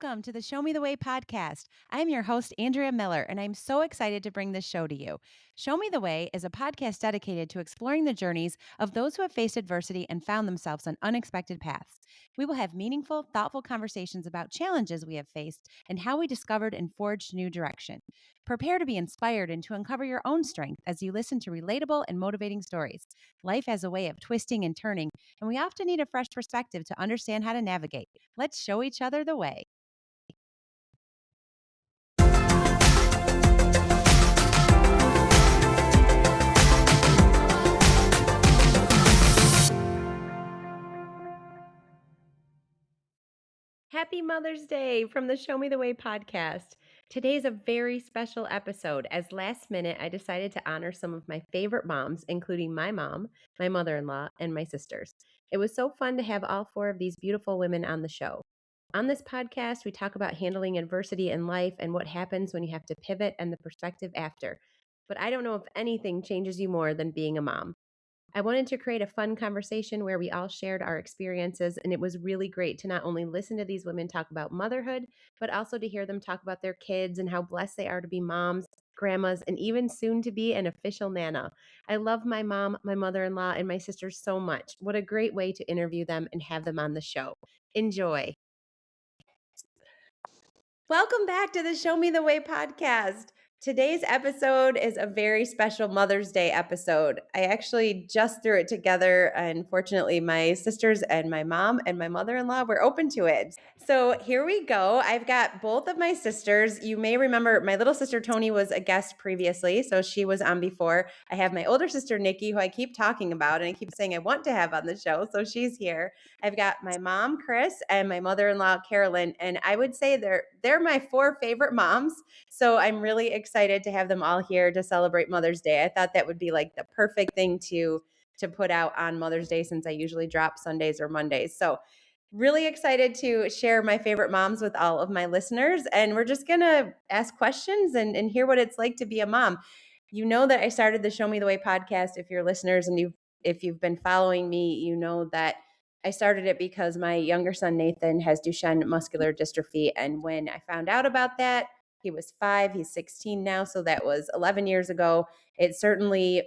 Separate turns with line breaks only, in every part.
Welcome to the Show Me the Way podcast. I am your host, Andrea Miller, and I'm so excited to bring this show to you. Show Me the Way is a podcast dedicated to exploring the journeys of those who have faced adversity and found themselves on unexpected paths. We will have meaningful, thoughtful conversations about challenges we have faced and how we discovered and forged new direction. Prepare to be inspired and to uncover your own strength as you listen to relatable and motivating stories. Life has a way of twisting and turning, and we often need a fresh perspective to understand how to navigate. Let's show each other the way. Happy Mother's Day from the Show Me the Way podcast. Today is a very special episode as last minute I decided to honor some of my favorite moms, including my mom, my mother-in-law, and my sisters. It was so fun to have all four of these beautiful women on the show. On this podcast, we talk about handling adversity in life and what happens when you have to pivot and the perspective after. But I don't know if anything changes you more than being a mom. I wanted to create a fun conversation where we all shared our experiences, and it was really great to not only listen to these women talk about motherhood, but also to hear them talk about their kids and how blessed they are to be moms, grandmas, and even soon to be an official nana. I love my mom, my mother-in-law, and my sisters so much. What a great way to interview them and have them on the show. Enjoy. Welcome back to the Show Me the Way podcast. Today's episode is a very special Mother's Day episode. I actually just threw it together, and fortunately, my sisters and my mom and my mother-in-law were open to it. So here we go. I've got both of my sisters. You may remember my little sister Toni was a guest previously, so she was on before. I have my older sister Niki, who I keep talking about, and I keep saying I want to have on the show, so she's here. I've got my mom, Chris, and my mother-in-law, Carolyn, and I would say they're my four favorite moms. So I'm really excited to have them all here to celebrate Mother's Day. I thought that would be like the perfect thing to put out on Mother's Day since I usually drop Sundays or Mondays. So really excited to share my favorite moms with all of my listeners. And we're just going to ask questions and hear what it's like to be a mom. You know that I started the Show Me the Way podcast. If you're listeners and if you've been following me, you know that I started it because my younger son, Nathan, has Duchenne muscular dystrophy. And when I found out about that, he was 5, he's 16 now. So that was 11 years ago. It certainly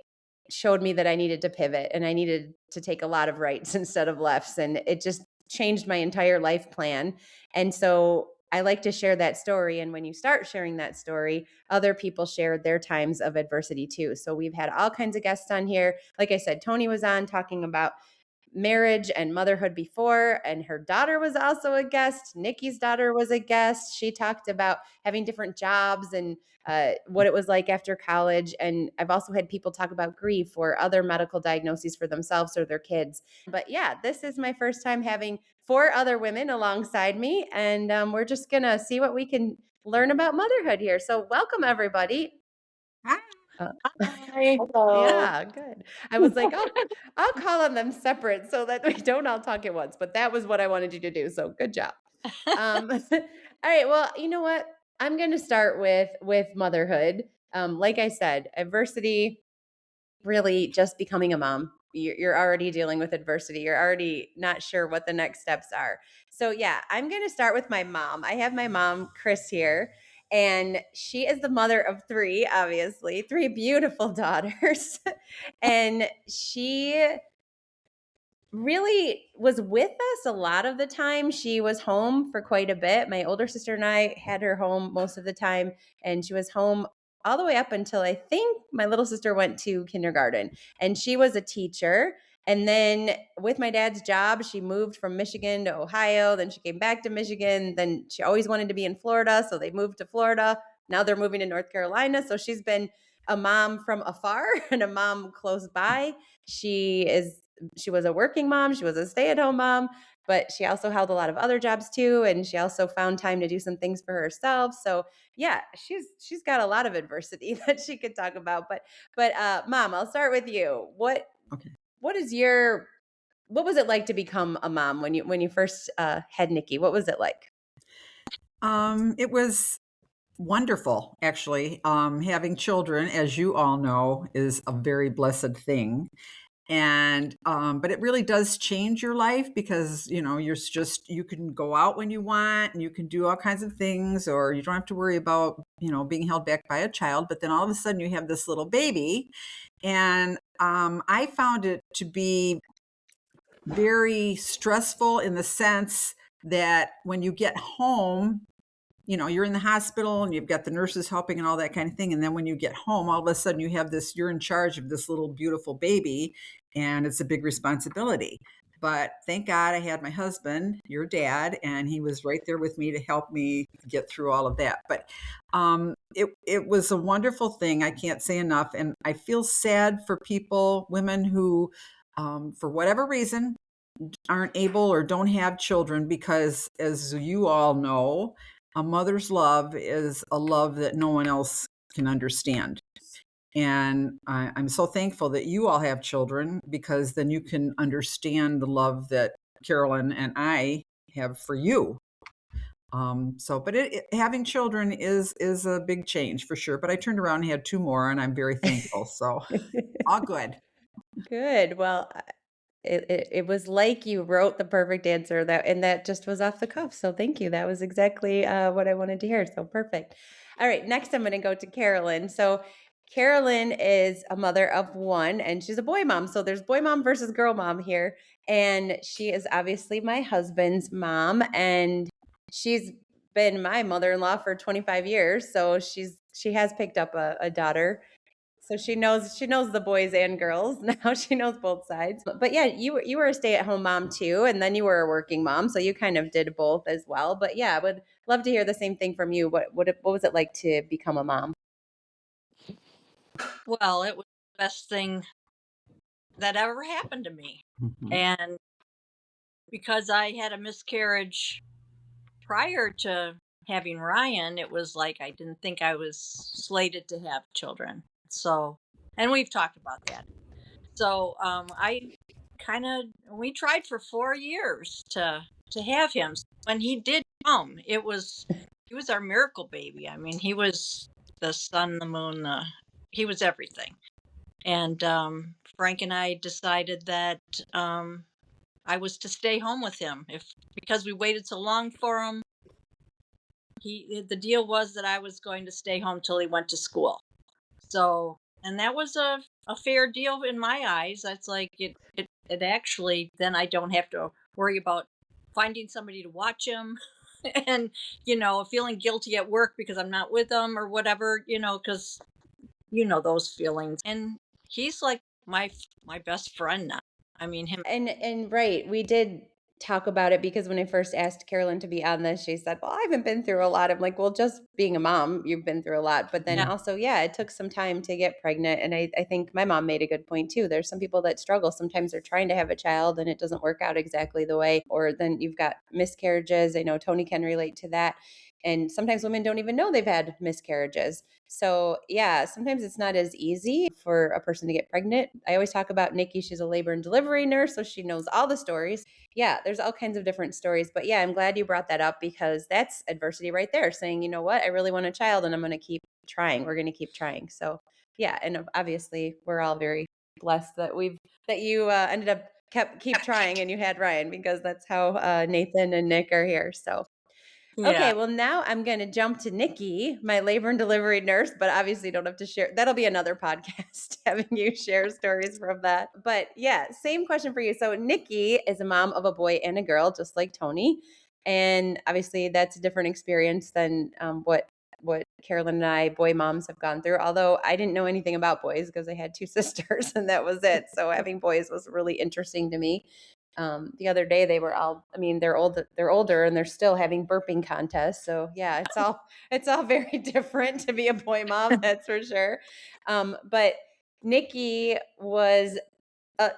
showed me that I needed to pivot and I needed to take a lot of rights instead of lefts. And it just changed my entire life plan. And so I like to share that story. And when you start sharing that story, other people shared their times of adversity too. So we've had all kinds of guests on here. Like I said, Toni was on talking about marriage and motherhood before, and her daughter was also a guest. Niki's daughter was a guest. She talked about having different jobs and what it was like after college. And I've also had people talk about grief or other medical diagnoses for themselves or their kids. But yeah, this is my first time having 4 other women alongside me, and we're just gonna see what we can learn about motherhood here. So welcome everybody.
Hi.
Uh,
Hi. Hello.
Yeah, good. I was like, oh, I'll call on them separate so that we don't all talk at once. But that was what I wanted you to do. So good job. All right. Well, you know what? I'm going to start with motherhood. Like I said, adversity, really just becoming a mom. You're already dealing with adversity. You're already not sure what the next steps are. So yeah, I'm going to start with my mom. I have my mom, Chris, here. And she is the mother of 3, obviously, 3 beautiful daughters. And she really was with us a lot of the time. She was home for quite a bit. My older sister and I had her home most of the time, and she was home all the way up until I think my little sister went to kindergarten. And she was a teacher. And then with my dad's job, she moved from Michigan to Ohio. Then she came back to Michigan. Then she always wanted to be in Florida, so they moved to Florida. Now they're moving to North Carolina. So she's been a mom from afar and a mom close by. She was a working mom. She was a stay-at-home mom, but she also held a lot of other jobs too. And she also found time to do some things for herself. So yeah, she's got a lot of adversity that she could talk about. But Mom, I'll start with you. What was it like to become a mom when you first had Niki? What was it like?
It was wonderful, actually. Having children, as you all know, is a very blessed thing. And but it really does change your life because you can go out when you want and you can do all kinds of things, or you don't have to worry about being held back by a child. But then all of a sudden you have this little baby, and I found it to be very stressful in the sense that when you get home, you're in the hospital and you've got the nurses helping and all that kind of thing. And then when you get home, all of a sudden you're in charge of this little beautiful baby, and it's a big responsibility. But thank God I had my husband, your dad, and he was right there with me to help me get through all of that. But it was a wonderful thing. I can't say enough. And I feel sad for women who, for whatever reason, aren't able or don't have children, because as you all know, a mother's love is a love that no one else can understand. And I'm so thankful that you all have children, because then you can understand the love that Carolyn and I have for you. But having children is a big change for sure. But I turned around and had two more, and I'm very thankful. So all good.
Good. Well, it was like you wrote the perfect answer, and that just was off the cuff. So thank you. That was exactly what I wanted to hear. So perfect. All right. Next, I'm going to go to Carolyn. So Carolyn is a mother of one, and she's a boy mom. So there's boy mom versus girl mom here. And she is obviously my husband's mom, and she's been my mother-in-law for 25 years. So she has picked up a daughter, so she knows the boys and girls. Now she knows both sides. But yeah, you were a stay-at-home mom too, and then you were a working mom, so you kind of did both as well. But yeah, I would love to hear the same thing from you. What was it like to become a mom?
Well, it was the best thing that ever happened to me.
Mhm.
And because I had a miscarriage prior to having Ryan, it was like I didn't think I was slated to have children. So, and we've talked about that. So, I kind of we tried for 4 years to have him. When he did come, he was our miracle baby. I mean, he was the sun, the moon, he was everything. And Frank and I decided that I was to stay home with him, if because we waited so long for him. The deal was that I was going to stay home till he went to school. So, and that was a fair deal in my eyes. That's like it actually, then I don't have to worry about finding somebody to watch him and feeling guilty at work because I'm not with them or whatever, because those feelings. And he's like my best friend now. I mean, him.
And right, we did talk about it because when I first asked Carolyn to be on this, she said, "Well, I haven't been through a lot." I'm like, "Well, just being a mom, you've been through a lot." But then
Yeah,
also, yeah, it took some time to get pregnant. And I think my mom made a good point too. There's some people that struggle. Sometimes they're trying to have a child and it doesn't work out exactly the way, or then you've got miscarriages. I know Tony can relate to that. And sometimes women don't even know they've had miscarriages. So, yeah, sometimes it's not as easy for a person to get pregnant. I always talk about Niki. She's a labor and delivery nurse, so she knows all the stories. Yeah, there's all kinds of different stories. But yeah, I'm glad you brought that up because that's adversity right there, saying, you know what, I really want a child and I'm going to keep trying. We're going to keep trying. So, yeah, and obviously we're all very blessed that you ended up keep trying and you had Ryan, because that's how Nathan and Nick are here. So,
yeah,
okay, well, now I'm going to jump to Niki, my labor and delivery nurse, but obviously don't have to share. That'll be another podcast, having you share stories from that. But yeah, same question for you. So, Niki is a mom of a boy and a girl, just like Tony. And obviously, that's a different experience than what Carolyn and I, boy moms, have gone through. Although I didn't know anything about boys because I had two sisters and that was it. So, having boys was really interesting to me. The other day they were all, I mean, they're older and they're still having burping contests. So yeah, it's all very different to be a boy mom, that's for sure. But Niki was uh,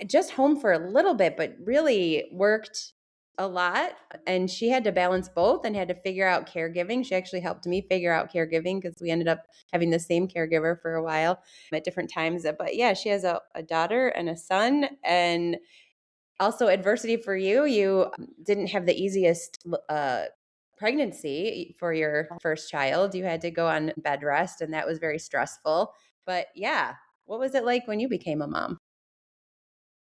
just home for a little bit, but really worked a lot, and she had to balance both and had to figure out caregiving. She actually helped me figure out caregiving because we ended up having the same caregiver for a while at different times. But yeah, she has a daughter and a son, and also adversity for you. You didn't have the easiest pregnancy for your first child. You had to go on bed rest, and that was very stressful. But yeah, what was it like when you became a mom?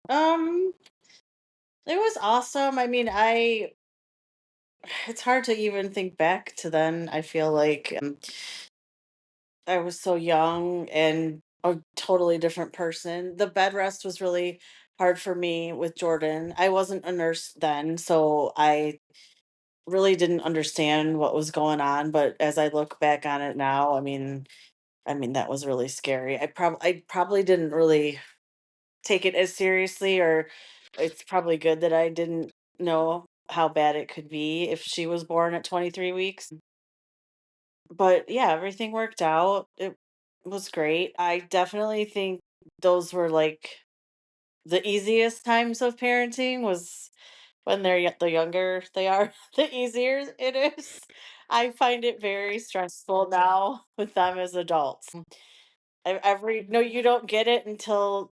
Um, it was awesome. I mean, it's hard to even think back to then. I feel like I was so young and a totally different person. The bed rest was really hard for me with Jordan. I wasn't a nurse then, so I really didn't understand what was going on, but as I look back on it now, I mean that was really scary. I probably didn't really take it as seriously, or it's probably good that I didn't know how bad it could be if she was born at 23 weeks. But yeah, everything worked out. It was great. I definitely think those were like the easiest times of parenting was when the younger they are, the easier it is. I find it very stressful now with them as adults. Every no, you don't get it until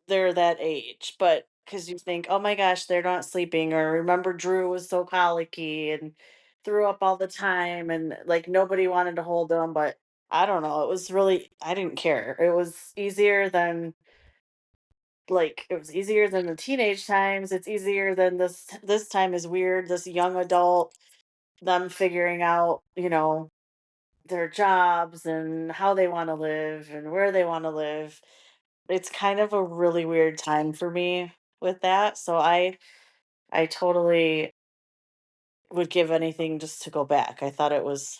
they're that age, but because you think, "Oh my gosh, they're not sleeping," or remember Drew was so colicky and threw up all the time and like nobody wanted to hold him, but I don't know, it was really I didn't care. It was easier than the teenage times. It's easier than this time is weird, this young adult, them figuring out, their jobs and how they want to live and where they want to live. It's kind of a really weird time for me with that. So I totally would give anything just to go back. I thought it was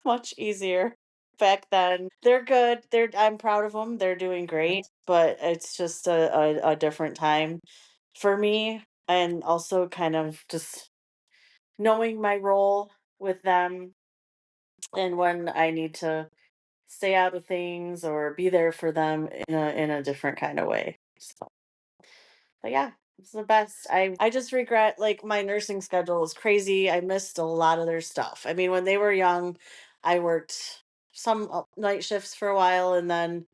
much easier back then. They're good. I'm proud of them. They're doing great, but it's just a different time for me, and also kind of just knowing my role with them and when I need to stay out of things or be there for them in a different kind of way. So, but yeah, it's the best. I just regret like my nursing schedule was crazy. I missed a lot of their stuff. I mean, when they were young, I worked some night shifts for a while, and then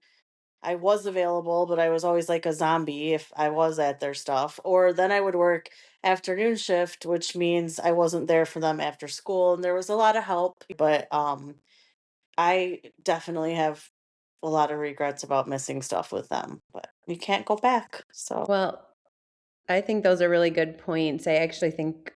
I was available, but I was always like a zombie if I was at their stuff. Or then I would work afternoon shift, which means I wasn't there for them after school, and there was a lot of help, but I definitely have a lot of regrets about missing stuff with them, but you can't go back. So,
Well, I think those are really good points. I actually think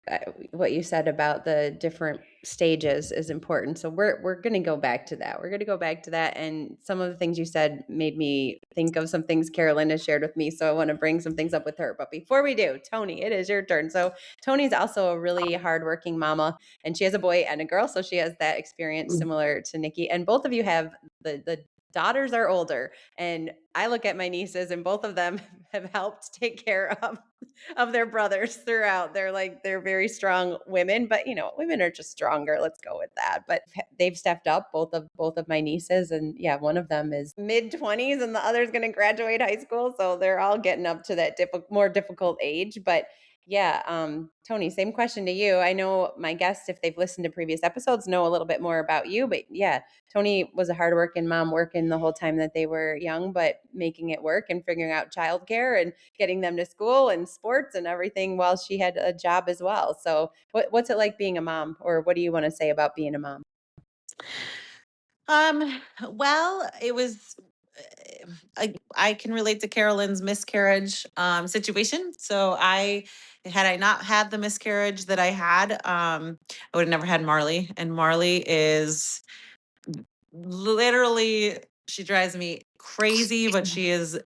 what you said about the different stages is important. So we're going to go back to that. We're going to go back to that, and some of the things you said made me think of some things Carolyn has shared with me. So I want to bring some things up with her. But before we do, Tony, it is your turn. So Tony's also a really hardworking mama, and she has a boy and a girl, so she has that experience similar to Niki. And both of you have the daughters are older, and I look at my nieces, and both of them have helped take care of their brothers throughout. They're very strong women, but women are just stronger. Let's go with that. But they've stepped up, both of my nieces, and yeah, one of them is mid-20s and the other's going to graduate high school, so they're all getting up to that more difficult age. But yeah, Tony, same question to you. I know my guests, if they've listened to previous episodes, know a little bit more about you, but yeah, Tony was a hardworking mom, working the whole time that they were young, but making it work and figuring out childcare and getting them to school and sports and everything while she had a job as well. So what's it like being a mom, or what do you want to say about being a mom?
Well, it was I can relate to Carolyn's miscarriage situation. So had I not had the miscarriage that I had, I would have never had Marley. And Marley is literally, she drives me crazy, but she is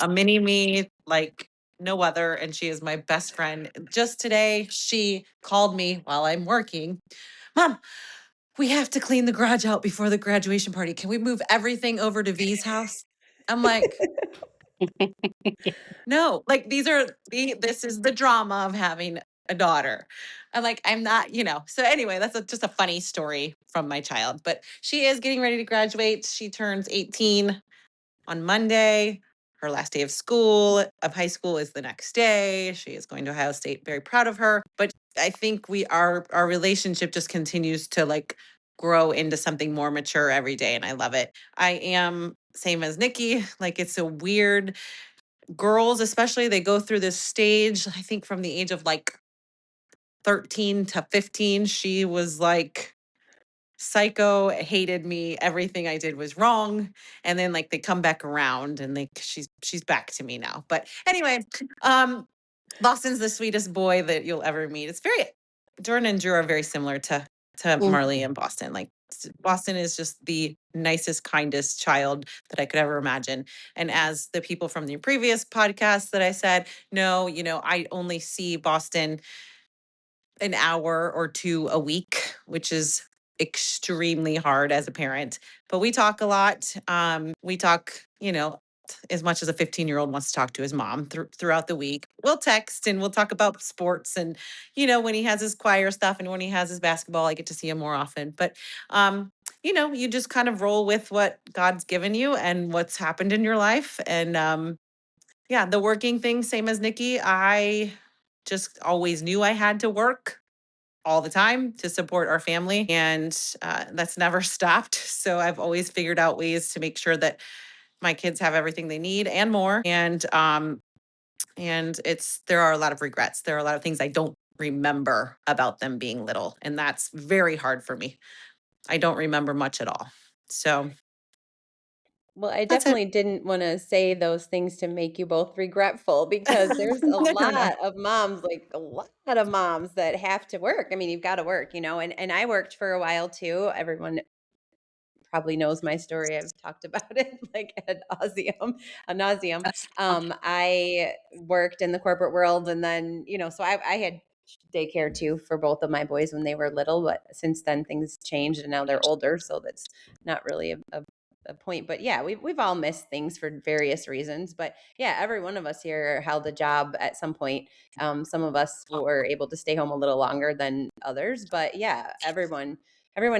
a mini me like no other. And she is my best friend. Just today, she called me while I'm working. Mom, we have to clean the garage out before the graduation party. Can we move everything over to V's house? I'm like, no, like this is the drama of having a daughter. I'm like, I'm not, So anyway, that's just a funny story from my child. But she is getting ready to graduate. She turns 18 on Monday. Her last day of high school is the next day. She is going to Ohio State. Very proud of her. But I think our relationship just continues to like grow into something more mature every day. And I love it. I am same as Niki. Like it's a weird girls, especially, they go through this stage, I think from the age of like 13 to 15, she was like psycho, hated me, everything I did was wrong. And then like they come back around and she's back to me now. But anyway, Boston's the sweetest boy that you'll ever meet. It's very Jordan and Drew are very similar to Marley and Boston. Like Boston is just the nicest, kindest child that I could ever imagine. And as the people from the previous podcast that I said, no, I only see Boston an hour or two a week, which is extremely hard as a parent. But we talk a lot. We talk, as much as a 15-year-old wants to talk to his mom throughout the week. We'll text and we'll talk about sports and, when he has his choir stuff and when he has his basketball, I get to see him more often. But, you just kind of roll with what God's given you and what's happened in your life. And yeah, the working thing, same as Niki. I just always knew I had to work all the time to support our family. And that's never stopped. So I've always figured out ways to make sure that my kids have everything they need and more. And there are a lot of regrets. There are a lot of things I don't remember about them being little. And that's very hard for me. I don't remember much at all. So
Well, I
that's it.
definitely didn't want to say those things to make you both regretful because there's a
No.
lot of moms, like a lot of moms that have to work. I mean, you've got to work, and I worked for a while too. Everyone probably knows my story. I've talked about it like ad nauseum. I worked in the corporate world, and then so I had daycare too for both of my boys when they were little. But since then, things changed, and now they're older, so that's not really a point. But yeah, we've all missed things for various reasons. But yeah, every one of us here held a job at some point. Some of us were able to stay home a little longer than others, but yeah, everyone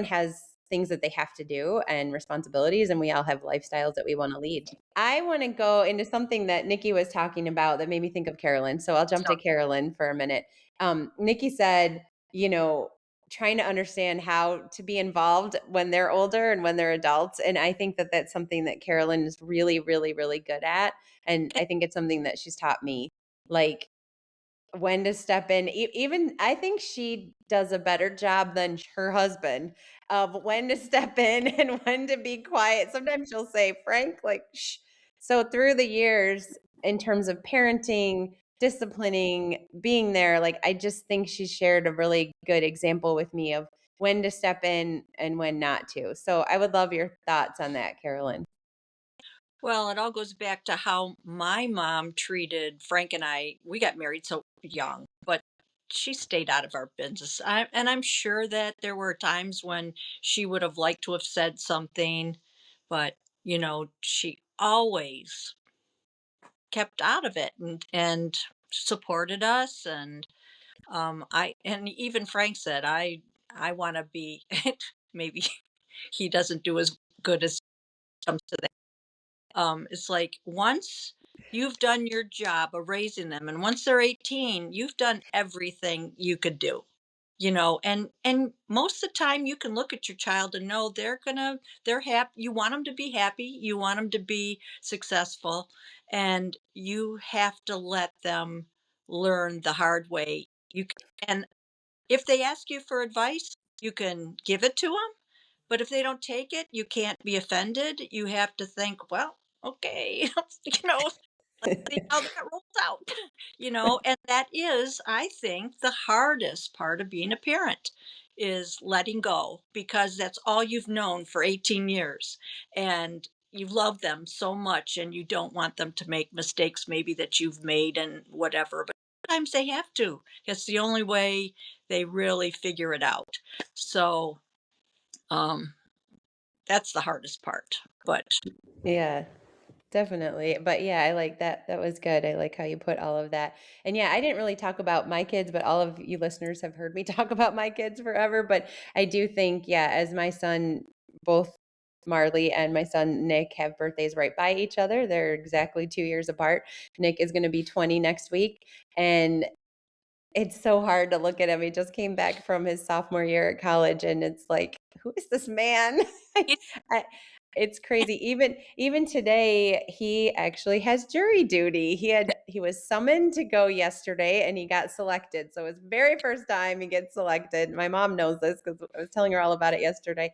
has things that they have to do and responsibilities, and we all have lifestyles that we want to lead. I want to go into something that Niki was talking about that made me think of Carolyn. So I'll jump to Carolyn for a minute. Niki said, trying to understand how to be involved when they're older and when they're adults. And I think that that's something that Carolyn is really, really, really good at. And I think it's something that she's taught me. Like, when to step in. Even I think she does a better job than her husband of when to step in and when to be quiet. Sometimes she'll say, Frank, like, shh. So through the years, in terms of parenting, disciplining, being there, like, I just think she shared a really good example with me of when to step in and when not to. So I would love your thoughts on that, Carolyn.
Well, it all goes back to how my mom treated Frank and I. We got married so young, but she stayed out of our business. And I'm sure that there were times when she would have liked to have said something, but she always kept out of it and supported us. And and even Frank said, I want to be. Maybe he doesn't do as good as comes to that. It's like once you've done your job of raising them, and once they're 18, you've done everything you could do. And most of the time you can look at your child and know they're happy. You want them to be happy, you want them to be successful, and you have to let them learn the hard way. And if they ask you for advice, you can give it to them, but if they don't take it, you can't be offended. You have to think, well, okay, see how that rolls out, and that is, I think, the hardest part of being a parent is letting go, because that's all you've known for 18 years. And you love them so much and you don't want them to make mistakes maybe that you've made and whatever, but sometimes they have to. It's the only way they really figure it out. So, um, that's the hardest part. But
Yeah. Definitely. But yeah, I like that. That was good. I like how you put all of that. And yeah, I didn't really talk about my kids, but all of you listeners have heard me talk about my kids forever. But I do think, yeah, as my son, both Marley and my son Nick have birthdays right by each other. They're exactly 2 years apart. Nick is going to be 20 next week. And it's so hard to look at him. He just came back from his sophomore year at college, and it's like, who is this man?
he's
I, It's crazy. Even today, he actually has jury duty. He was summoned to go yesterday and he got selected. So his very first time he gets selected. My mom knows this because I was telling her all about it yesterday.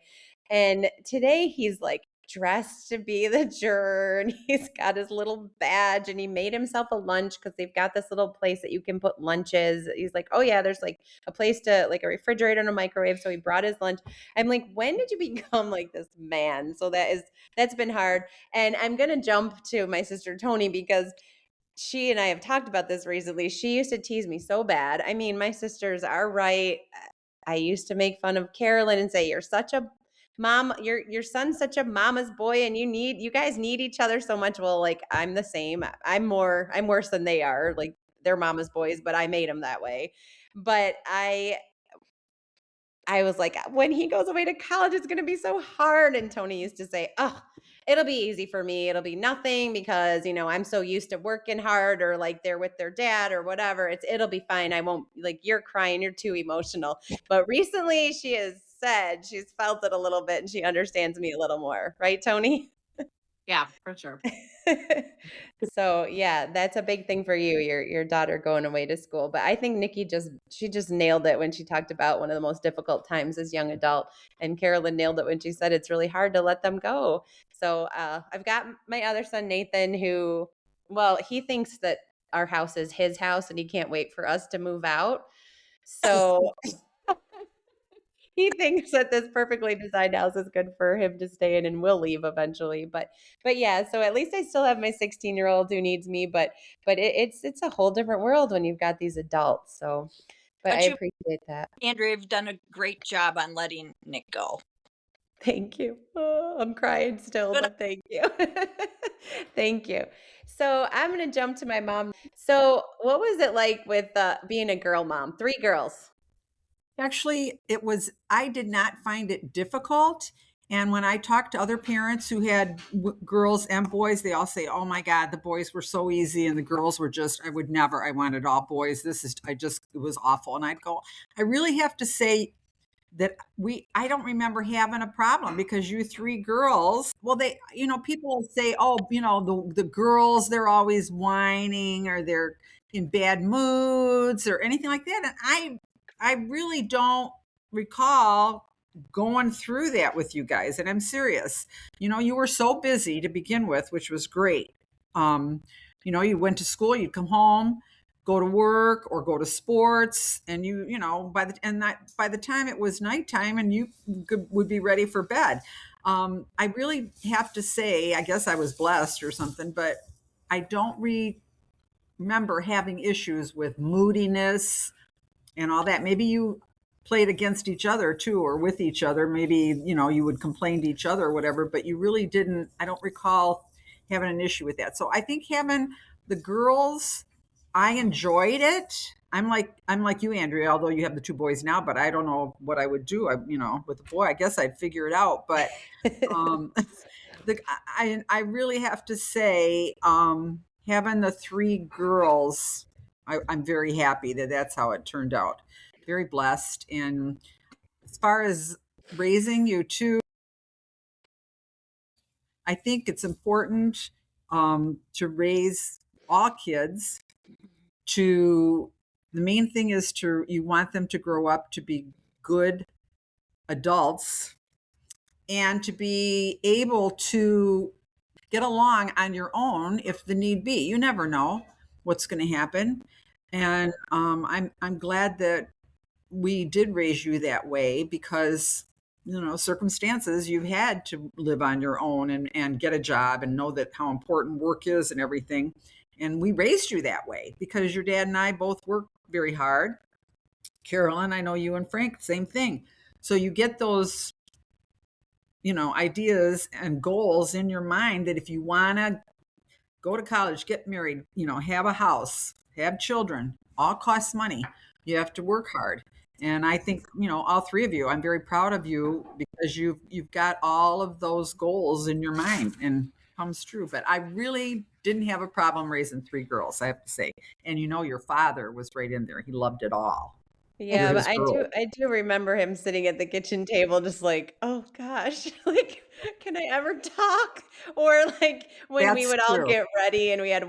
And today he's like dressed to be the juror and he's got his little badge and he made himself a lunch because they've got this little place that you can put lunches. He's like, oh yeah, there's like a place to like a refrigerator and a microwave. So he brought his lunch. I'm like, when did you become like this man? So that's been hard. And I'm gonna jump to my sister Tony because she and I have talked about this recently. She used to tease me so bad. I mean, my sisters are right. I used to make fun of Carolyn and say, "You're such a mom. Your son's such a mama's boy, and you guys need each other so much." Well, like I'm the same. I'm worse than they are. Like they're mama's boys, but I made them that way. But I was like, when he goes away to college, it's going to be so hard. And Tony used to say, oh, it'll be easy for me. It'll be nothing because, I'm so used to working hard or like they're with their dad or whatever. It'll be fine. I won't like you're crying. You're too emotional. But recently she has said she's felt it a little bit and she understands me a little more. Right, Tony?
Yeah, for sure.
So yeah, that's a big thing for you, your daughter going away to school. But I think Niki she just nailed it when she talked about one of the most difficult times as young adult, and Carolyn nailed it when she said it's really hard to let them go. So I've got my other son Nathan, who, well, he thinks that our house is his house, and he can't wait for us to move out. So he thinks that this perfectly designed house is good for him to stay in and will leave eventually. But yeah, so at least I still have my 16-year-old who needs me, but it's a whole different world when you've got these adults. So but I
But you,
appreciate that.
Andrea, have done a great job on letting Nick go.
Thank you. Oh, I'm crying still,
Good.
but thank you. Thank you. So I'm going to jump to my mom. So what was it like with being a girl mom? 3 girls.
Actually, I did not find it difficult. And when I talk to other parents who had girls and boys, they all say, oh my God, the boys were so easy and the girls were I wanted all boys. It was awful. And I'd go, I really have to say that I don't remember having a problem because you 3 girls, well, people will say, oh, the girls, they're always whining or they're in bad moods or anything like that. And I really don't recall going through that with you guys. And I'm serious. You were so busy to begin with, which was great. You went to school, you'd come home, go to work or go to sports. And by the time it was nighttime and you would be ready for bed. I really have to say, I guess I was blessed or something, but I don't remember having issues with moodiness and all that. Maybe you played against each other too, or with each other. Maybe, you would complain to each other or whatever, but you really didn't. I don't recall having an issue with that. So I think having the girls, I enjoyed it. I'm like you, Andrea, although you have the 2 boys now, but I don't know what I would do. With a boy, I guess I'd figure it out. But I really have to say, having the 3 girls, I'm very happy that that's how it turned out. Very blessed. And as far as raising you 2, I think it's important to raise all kids. The main thing is you want them to grow up to be good adults and to be able to get along on your own if the need be. You never know what's going to happen. And I'm glad that we did raise you that way because, circumstances, you've had to live on your own and get a job and know that how important work is and everything. And we raised you that way because your dad and I both work very hard. Carolyn, I know you and Frank, same thing. So you get those, ideas and goals in your mind that if you want to go to college, get married, have a house, have children, all costs money. You have to work hard. And I think, all 3 of you, I'm very proud of you because you've got all of those goals in your mind and comes true. But I really didn't have a problem raising 3 girls, I have to say. And your father was right in there. He loved it all. You're
Yeah, but
his girl.
I do remember him sitting at the kitchen table just like, "Oh gosh, like, can I ever talk?" Or like when we
That's
would all
true.
get ready and we had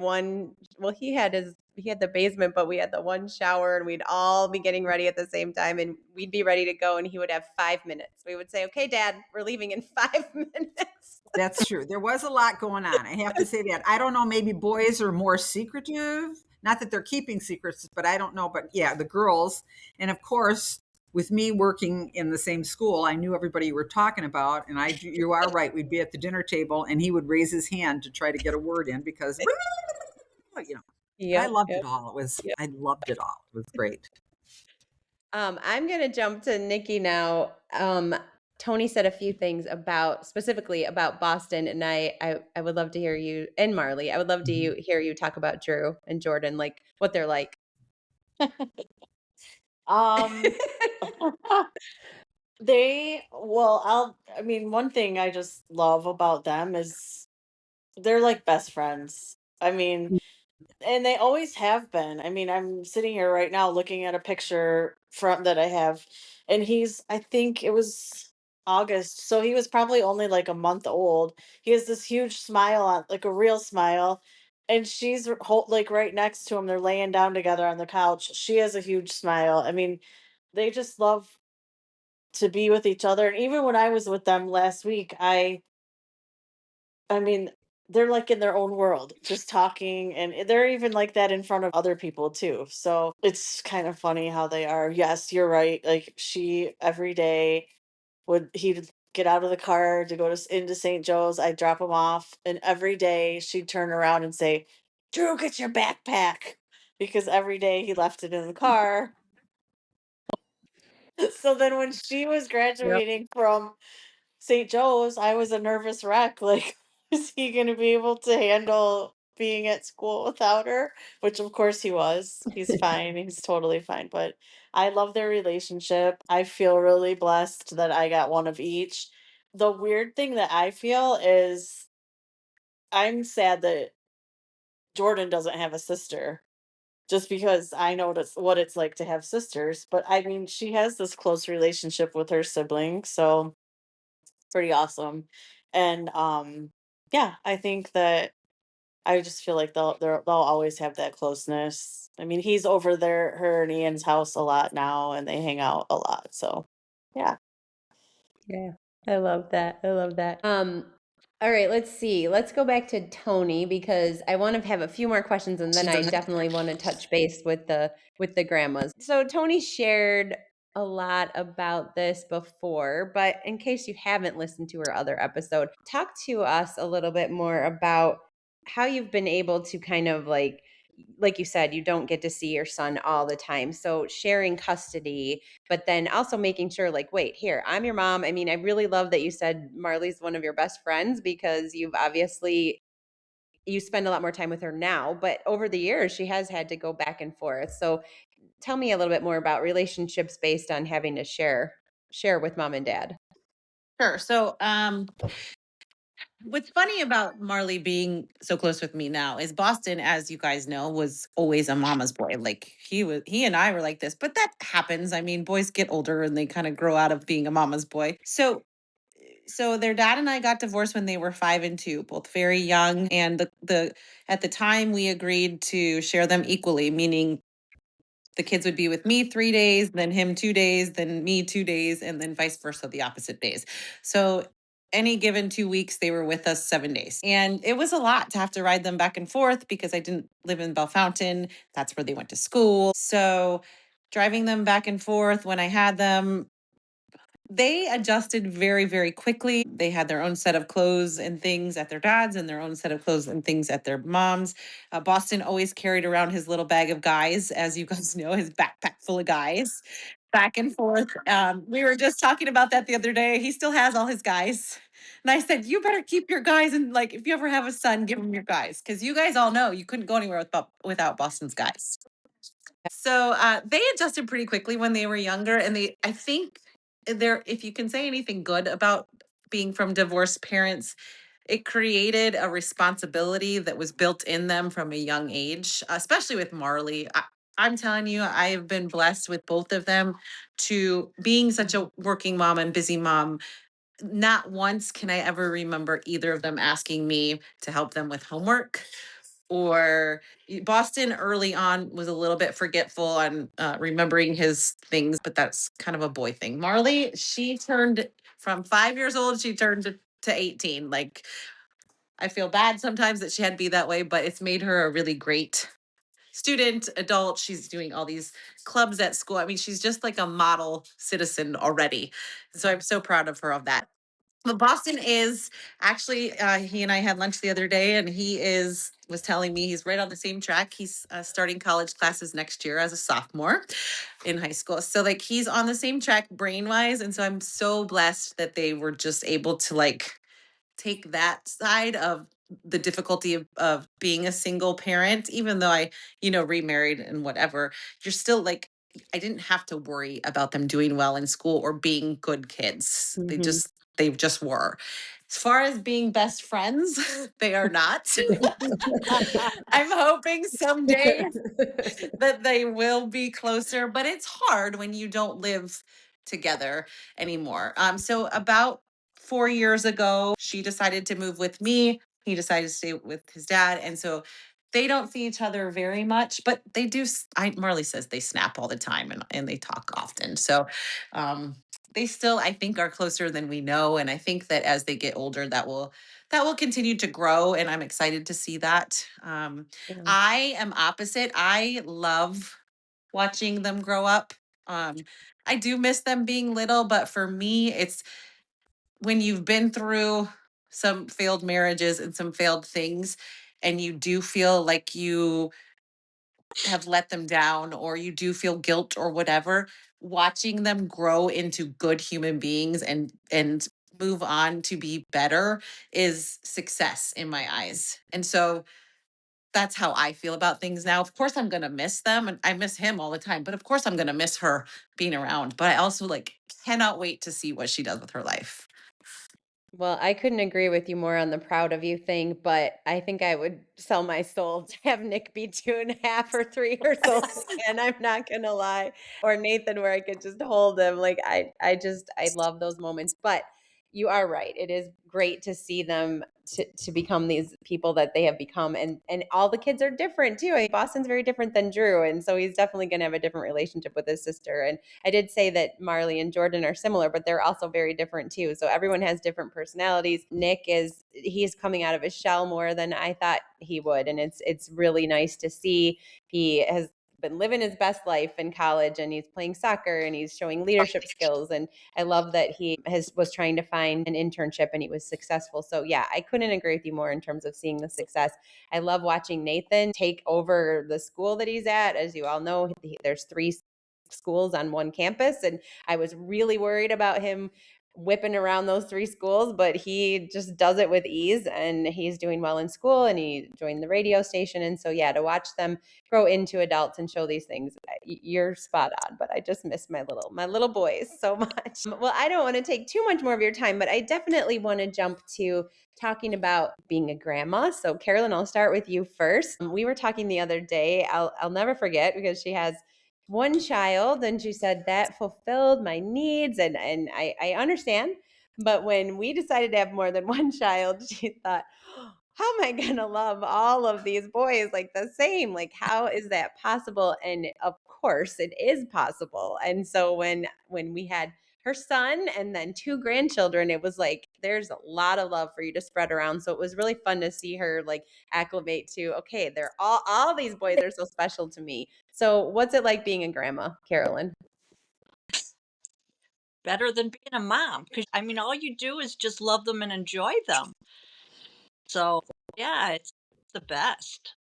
he had the basement, but we had the one shower and we'd all be getting ready at the same time and we'd be ready to go and he would have 5 minutes. We would say, "Okay, Dad, we're leaving in 5 minutes."
That's true. There was a lot going on. I have to say that. I don't know, maybe boys are more secretive. Not that they're keeping secrets, but I don't know. But yeah, the girls. And of course, with me working in the same school, I knew everybody you were talking about. And you are right. We'd be at the dinner table and he would raise his hand to try to get a word in because, you know, but I
Yep,
loved
yep,
it all.
yep.
I loved it all. It was great.
I'm gonna jump to Niki now. Tony said a few things about specifically about Boston, and I would love to hear you and Marley. I would love to hear you talk about Drew and Jordan, like what they're like.
Um, I mean, one thing I just love about them is they're like best friends. I mean, and they always have been. I mean, I'm sitting here right now looking at a picture from that I have, and I think it was August, so he was probably only like a month old. He has this huge smile on, like a real smile, and like right next to him. They're laying down together on the couch. She has a huge smile. I mean, they just love to be with each other. And even when I was with them last week, I mean, they're like in their own world, just talking, and they're even like that in front of other people too. So it's kind of funny how they are. Yes, you're right. Like she every day he'd get out of the car to go into St. Joe's. I'd drop him off, and every day she'd turn around and say, "Drew, get your backpack," because every day he left it in the car. So then when she was
Yep.
graduating from St. Joe's, I was a nervous wreck. Like, is he going to be able to handle being at school without her? Which, of course, he was. He's fine. He's totally fine. But I love their relationship. I feel really blessed that I got one of each. The weird thing that I feel is I'm sad that Jordan doesn't have a sister. Just because I know what it's like to have sisters, but I mean, she has this close relationship with her sibling, so pretty awesome. And yeah, I think that I just feel like they'll always have that closeness. I mean, he's over there her and Ian's house a lot now and they hang out a lot. So yeah.
Yeah, I love that. I love that. All right, let's see. Let's go back to Tony because I want to have a few more questions and then I definitely want to touch base with the grandmas. So Tony shared a lot about this before, but in case you haven't listened to her other episode, talk to us a little bit more about how you've been able to kind of like you said, you don't get to see your son all the time. So sharing custody, but then also making sure like, wait, here, I'm your mom. I mean, I really love that you said Marley's one of your best friends because you spend a lot more time with her now, but over the years she has had to go back and forth. So tell me a little bit more about relationships based on having to share with mom and dad.
Sure. So, what's funny about Marley being so close with me now is Boston, as you guys know, was always a mama's boy. Like he and I were like this, but that happens. I mean, boys get older and they kind of grow out of being a mama's boy. So their dad and I got divorced when they were 5 and 2, both very young. And the at the time we agreed to share them equally, meaning the kids would be with me 3 days, then him 2 days, then me 2 days, and then vice versa, the opposite days. So any given 2 weeks, they were with us 7 days. And it was a lot to have to ride them back and forth because I didn't live in Bellefontaine. That's where they went to school. So driving them back and forth when I had them, they adjusted very, very quickly. They had their own set of clothes and things at their dad's and their own set of clothes and things at their mom's. Boston always carried around his little bag of guys, as you guys know, his backpack full of guys, back and forth. We were just talking about that the other day. He still has all his guys. And I said, you better keep your guys. And like, if you ever have a son, give him your guys. Because you guys all know you couldn't go anywhere without Boston's guys. So they adjusted pretty quickly when they were younger, and I think if you can say anything good about being from divorced parents, it created a responsibility that was built in them from a young age, especially with Marley. I'm telling you, I have been blessed with both of them to being such a working mom and busy mom. Not once can I ever remember either of them asking me to help them with homework. Or Boston early on was a little bit forgetful on remembering his things, but that's kind of a boy thing. Marley, she turned from 5 years old, she turned to 18. Like, I feel bad sometimes that she had to be that way, but it's made her a really great student, adult. She's doing all these clubs at school. I mean, she's just like a model citizen already. So I'm so proud of her of that. But Boston is actually, he and I had lunch the other day, and was telling me he's right on the same track. He's starting college classes next year as a sophomore in high school. So like he's on the same track brain wise. And so I'm so blessed that they were just able to like take that side of the difficulty of being a single parent, even though I, remarried and whatever, you're still like, I didn't have to worry about them doing well in school or being good kids.
Mhm.
They just were. As far as being best friends, they are not. I'm hoping someday that they will be closer, but it's hard when you don't live together anymore. So about 4 years ago, she decided to move with me. He decided to stay with his dad. And so they don't see each other very much, but they do. Marley says they snap all the time and they talk often. So um, they still, I think, are closer than we know. And I think that as they get older, that will continue to grow. And I'm excited to see that.
Yeah.
I am opposite. I love watching them grow up. Um, I do miss them being little, but for me, it's when you've been through some failed marriages and some failed things, and you do feel like you have let them down, or you do feel guilt or whatever, watching them grow into good human beings and move on to be better is success in my eyes. And so that's how I feel about things now. Of course, I'm going to miss them, and I miss him all the time, but of course I'm going to miss her being around. But I also like cannot wait to see what she does with her life.
Well, I couldn't agree with you more on the proud of you thing, but I think I would sell my soul to have Nick be 2.5 or 3 years old again. I'm not gonna lie. Or Nathan, where I could just hold him. Like I love those moments. But you are right. It is great to see them to become these people that they have become, and all the kids are different too. I mean, Boston's very different than Drew, and so he's definitely gonna have a different relationship with his sister. And I did say that Marley and Jordan are similar, but they're also very different too. So everyone has different personalities. He's coming out of his shell more than I thought he would, and it's really nice to see. He has been living his best life in college, and he's playing soccer, and he's showing leadership skills. And I love that he was trying to find an internship, and he was successful. So yeah, I couldn't agree with you more in terms of seeing the success. I love watching Nathan take over the school that he's at. As you all know, there's 3 schools on one campus, and I was really worried about him whipping around those 3 schools, but he just does it with ease, and he's doing well in school, and he joined the radio station. And so yeah, to watch them grow into adults and show these things, you're spot on. But I just miss my little boys so much. Well, I don't want to take too much more of your time, but I definitely want to jump to talking about being a grandma. So Carolyn, I'll start with you first. We were talking the other day. I'll never forget, because she has one child, and she said that fulfilled my needs, and I understand. But when we decided to have more than one child, she thought, how am I going to love all of these boys like the same? Like, how is that possible? And of course it is possible. And so when we had her son and then 2 grandchildren, it was like there's a lot of love for you to spread around. So it was really fun to see her like acclimate to, okay, they're all these boys are so special to me. So what's it like being a grandma, Carolyn?
Better than being a mom, because I mean, all you do is just love them and enjoy them. So yeah, it's the best.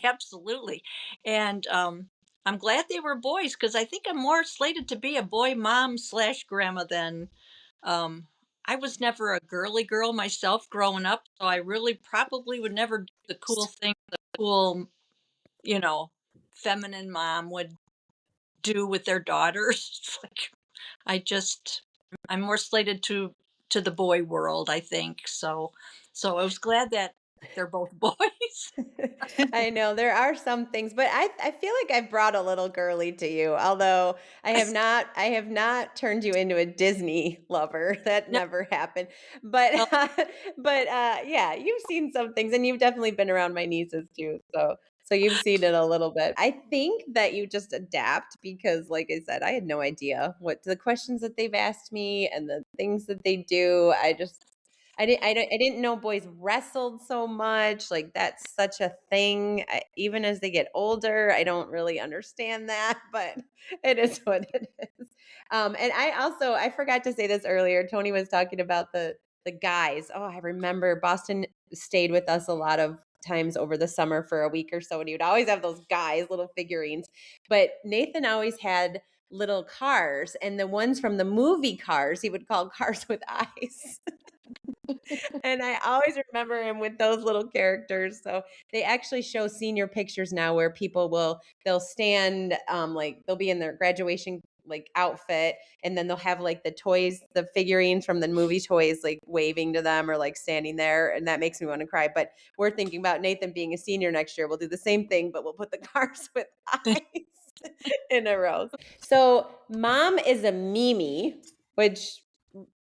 Absolutely. And I'm glad they were boys, because I think I'm more slated to be a boy mom slash grandma than I was never a girly girl myself growing up, so I really probably would never do the cool thing the cool, you know, feminine mom would do with their daughters. It's like I'm more slated to the boy world, I think. So I was glad that they're both boys. boys.
I know there are some things, but I feel like I've brought a little girly to you, although I have not turned you into a Disney lover. That
No,
never happened. But
no,
yeah, you've seen some things and you've definitely been around my nieces too. So you've seen it a little bit. I think that you just adapt because like I said, I had no idea what the questions that they've asked me and the things that they do. I didn't know boys wrestled so much. Like that's such a thing. Even as they get older, I don't really understand that, but it is what it is. And I forgot to say this earlier. Tony was talking about the guys. Oh, I remember Boston stayed with us a lot of times over the summer for a week or so, and he would always have those guys, little figurines. But Nathan always had little cars, and the ones from the movie Cars, he would call Cars with Eyes. And I always remember him with those little characters. So they actually show senior pictures now where they'll stand like they'll be in their graduation like outfit, and then they'll have like the toys, the figurines from the movie toys like waving to them or like standing there, and that makes me want to cry. But we're thinking about Nathan being a senior next year. We'll do the same thing, but we'll put the Cars with Eyes in a row. So mom is a Mimi, which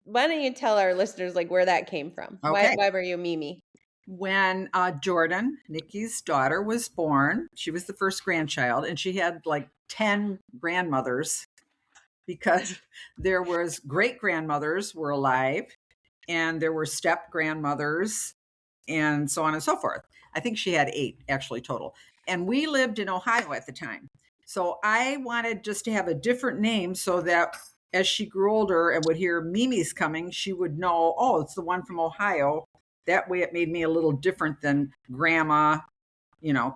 why don't you tell our listeners like where that came from?
Okay.
Why were you Mimi?
When Jordan, Niki's daughter, was born, she was the first grandchild, and she had like 10 grandmothers because there was great grandmothers were alive, and there were step grandmothers, and so on and so forth. I think she had 8 actually total. And we lived in Ohio at the time. So I wanted just to have a different name so that as she grew older and would hear Mimi's coming, she would know, oh, it's the one from Ohio. That way it made me a little different than Grandma,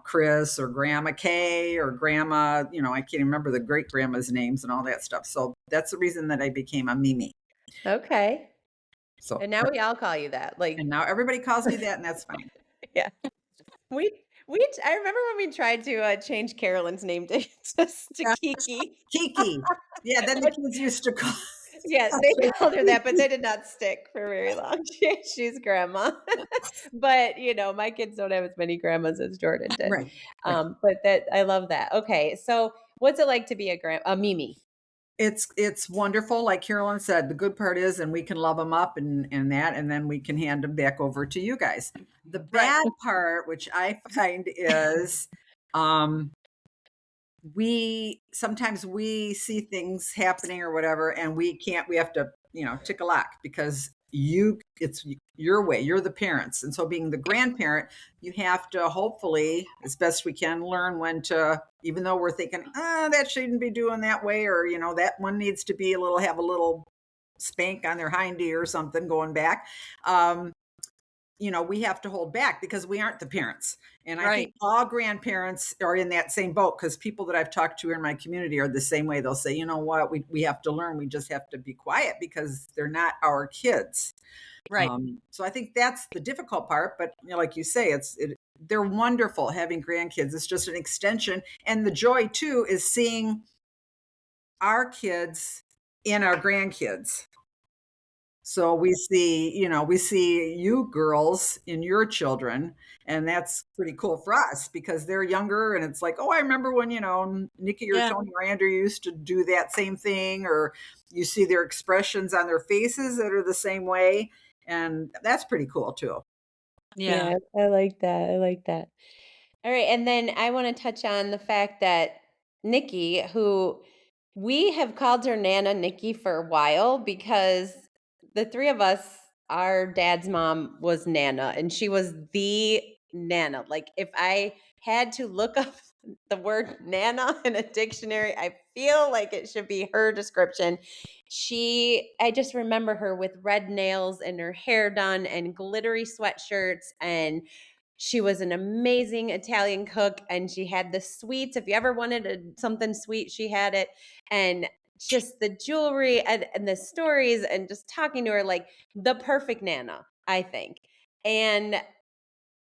Chris or Grandma Kay or Grandma, I can't remember the great grandma's names and all that stuff. So that's the reason that I became a Mimi.
Okay.
So,
And now we all call you that. Like,
and now everybody calls me that, and that's fine.
yeah. I remember when we tried to change Carolyn's name to, to
Yeah.
Kiki.
Kiki. Yeah, then the kids used to call.
Yeah, they called her that, but they did not stick for very long. She's grandma. But, my kids don't have as many grandmas as Jordan did.
Right. Right.
But I love that. Okay. So what's it like to be a Mimi?
It's wonderful. Like Carolyn said, the good part is, and we can love them up and that, and then we can hand them back over to you guys. The bad part, which I find is, sometimes we see things happening or whatever, and we have to, tick a lock because it's your way. You're the parents. And so being the grandparent, you have to hopefully, as best we can, learn when to, even though we're thinking, that shouldn't be doing that way, or, that one needs to be have a little spank on their hindy or something going back. We have to hold back because we aren't the parents. And I think all grandparents are in that same boat, because people that I've talked to in my community are the same way. They'll say, you know what, we have to learn. We just have to be quiet because they're not our kids.
Right.
So I think that's the difficult part. But like you say, they're wonderful having grandkids. It's just an extension. And the joy too is seeing our kids in our grandkids. So we see you girls in your children, and that's pretty cool for us because they're younger, and it's like, oh, I remember when, Niki or Tony or Andrew used to do that same thing, or you see their expressions on their faces that are the same way. And that's pretty cool too.
Yeah, I like that. All right. And then I want to touch on the fact that Niki, who we have called her Nana Niki for a while because the three of us, our dad's mom was Nana, and she was the Nana. Like if I had to look up the word Nana in a dictionary, I feel like it should be her description. I just remember her with red nails and her hair done and glittery sweatshirts, and she was an amazing Italian cook, and she had the sweets. If you ever wanted something sweet, she had it. And just the jewelry and the stories and just talking to her, like the perfect Nana, I think. And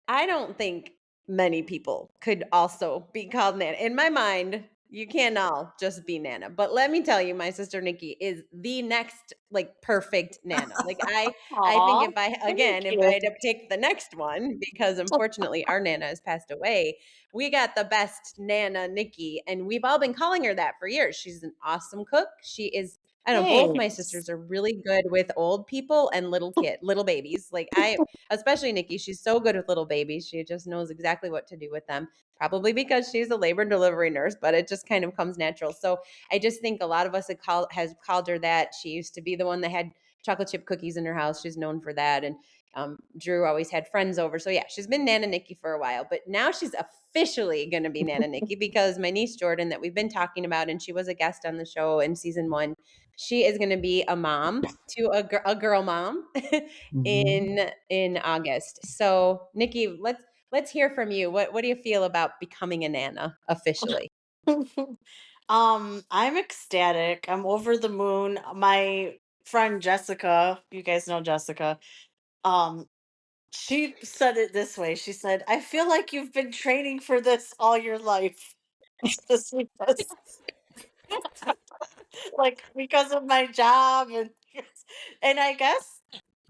I don't think many people could also be called Nana. In my mind, You can't all just be Nana. But let me tell you, my sister Niki is the next like perfect Nana. Like I think
Aw,
if I
thank
again if I
you.
had to pick the next one, because unfortunately our Nana has passed away, we got the best Nana Niki, and we've all been calling her that for years. She's an awesome cook. She is. I don't know, both my
Thanks.
sisters are really good with old people and little babies. Like especially Niki, she's so good with little babies. She just knows exactly what to do with them, probably because she's a labor and delivery nurse, but it just kind of comes natural. So I just think a lot of us has called her that. She used to be the one that had chocolate chip cookies in her house. She's known for that. And Drew always had friends over. So yeah, she's been Nana Niki for a while, but now she's officially going to be Nana Niki because my niece Jordan that we've been talking about, and she was a guest on the show in season 1, she is going to be a mom to a girl mom in August. So Niki, let's hear from you. What do you feel about becoming a Nana officially?
I'm ecstatic. I'm over the moon. My friend Jessica, you guys know Jessica, um, she said it this way. She said, I feel like you've been training for this all your life. Just because like because of my job and I guess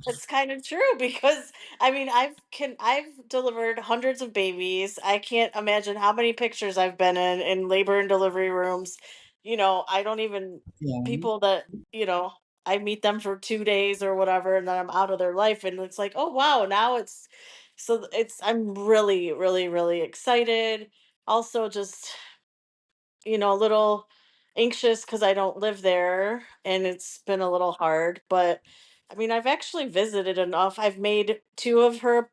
it's kind of true because I mean I've delivered hundreds of babies. I can't imagine how many pictures I've been in labor and delivery rooms. I don't even
Yeah.
people that, you know, I meet them for 2 days or whatever and then I'm out of their life and it's like, "Oh wow, now it's I'm really really really excited." Also just a little anxious because I don't live there and it's been a little hard. But I mean, I've actually visited enough. I've made two of her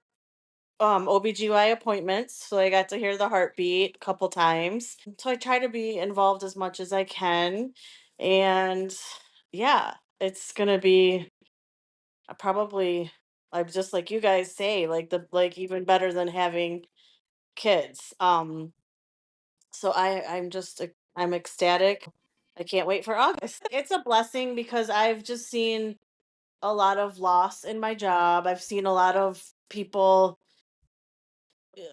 OBGY appointments. So I got to hear the heartbeat a couple times. So I try to be involved as much as I can. And yeah, it's going to be probably, I'm just like you guys say, like even better than having kids. So I'm ecstatic. I can't wait for August. It's a blessing because I've just seen a lot of loss in my job. I've seen a lot of people